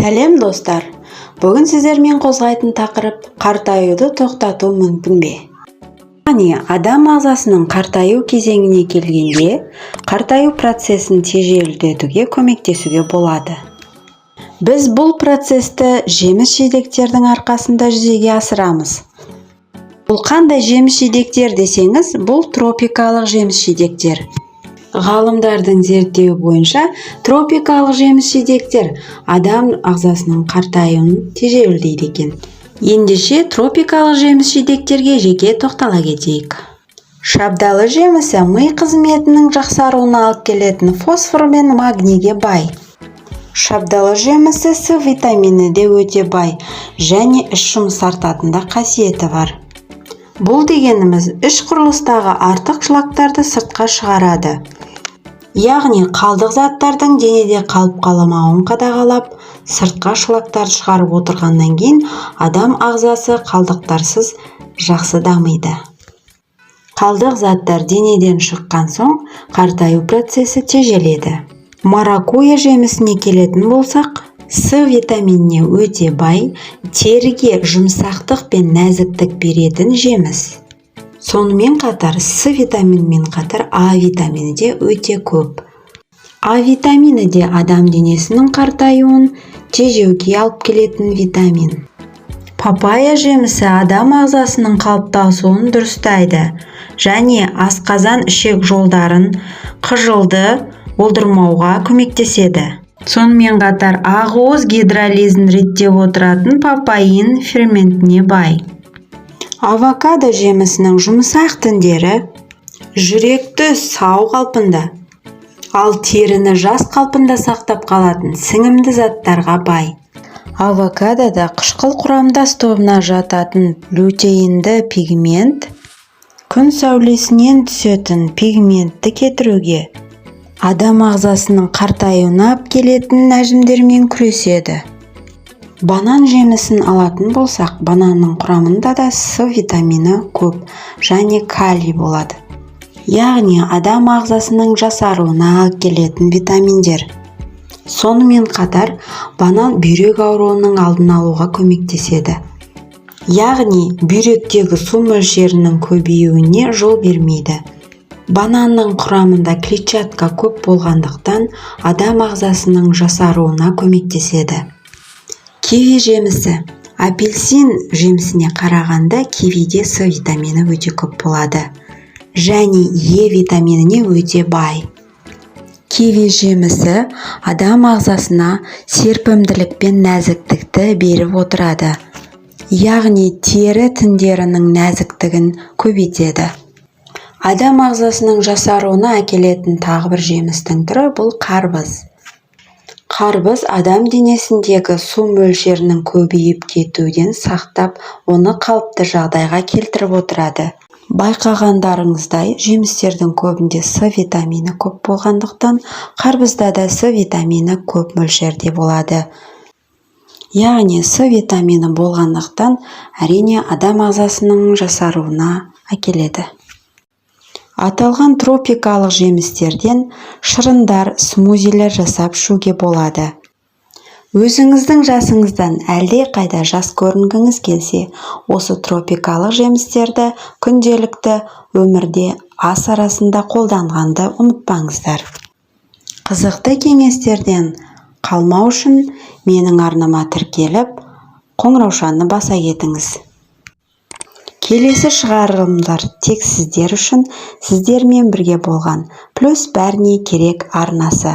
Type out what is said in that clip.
Сәлем достар. Бүгін сіздермен қозғайтын тақырып қартаюды тоқтату мүмкін бе? Яғни адам ағзасының қартаю кезеңіне келгенде, қартаю процесін тежелдетуге көмектесуге болады. Біз бұл процесті жеміс-жидектердің арқасында жүзеге асырамыз. Бұл қандай жеміс-жидектер десеңіз, бұл тропикалық жеміс-жидектер. Ғалымдардың зерттеуі бойынша тропикалық жеміс-жидектер адам ағзасының қартаюын тежелдейді екен. Ендеше тропикалық жеміс-жидектерге жеке тоқтала кетейік. Шабдалы жемісі ми қызметінің жақсаруына алып келетін фосфор мен магнийге бай. Шабдалы жемісі С витамині де өте бай және іш жұмсартатында қасиеті бар. Бұл дегеніміз іш құрылыстағы артық шлактарды сыртқа шығарады. Яғни қалдық заттардың денеде қалып қалмауын қадағалап, сыртқа шлактарды шығарып отырғаннан кейін адам ағзасы қалдықтарсыз жақсы дамиды. Қалдық заттар денеден шыққан соң қартаю процесі тежеледі. Маракуйя жемісіне келетін болсақ, С витаминіне өте бай, теріге жұмсақтық пен нәзіктік беретін жеміс. Сонымен қатар С витаминмен қатар А витамині де өте көп. А витамині де адам денесінің қартаюын тежеуге алып келетін витамин. Папайя жемісі адам ағзасының қалыптасуын дұрыстайды және асқазан ішек жолдарын қыжылды болдырмауға көмектеседі. Сонымен қатар ақуыз гидролизін реттеп отыратын папаин ферментіне бай. Авокадо жемісінің жұмсақ тіндері жүректі сау қалпында, ал теріні жас қалпында сақтап қалатын сіңімді заттарға бай. Авокадода қышқыл құрамдас тобына жататын лютеинді пигмент күн сәулесінен түсетін пигментті кетіруге, адам ағзасының қартаюына алып келетін нәжімдермен күреседі. Банан жемісін алатын болсақ, бананның құрамында да С витамині көп және калий болады. Яғни адам ағзасының жасаруына алып келетін витаминдер. Сонымен қатар, банан бүйрек ауруының алдын алуға көмектеседі. Яғни бүйректегі су мөлшерінің көбеюіне жол бермейді. Бананның құрамында клетчатка көп болғандықтан адам ағзасының жасаруына көмектеседі. Киви жемісі. Апельсин жемісіне қарағанда кивиде С витамині өте көп болады және Е витаминіне өте бай. Киви жемісі адам ағзасына серпімділік пен нәзіктікті беріп отырады. Яғни тері тіндерінің нәзіктігін көбейтеді. Адам ағзасының жасаруына әкелетін тағы бір жемістің түрі бұл қарбыз. Қарбыз адам денесіндегі су мөлшерінің көбейіп кетуден сақтап, оны қалыпты жағдайға келтіріп отырады. Байқағандарыңыздай, жемістердің көбінде С витамині көп болғандықтан, қарбызда да С витамині көп мөлшерде болады. Яғни С витамині болғандықтан, әрине адам ағзасының жасаруына әкеледі. Аталған тропикалық жемістерден шырындар, смузилер жасап ішуге болады. Өзіңіздің жасыңыздан әлде қайда жас көрінгіңіз келсе, осы тропикалық жемістерді күнделікті өмірде ас арасында қолданғанды ұмытпаңыздар. Қызықты кеңестерден қалмау үшін менің арнама тіркеліп, қоңыраушаны баса кетіңіз. Келесі шығарылымдар тек сіздер үшін, сіздермен бірге болған, плюс бәріне керек арнасы.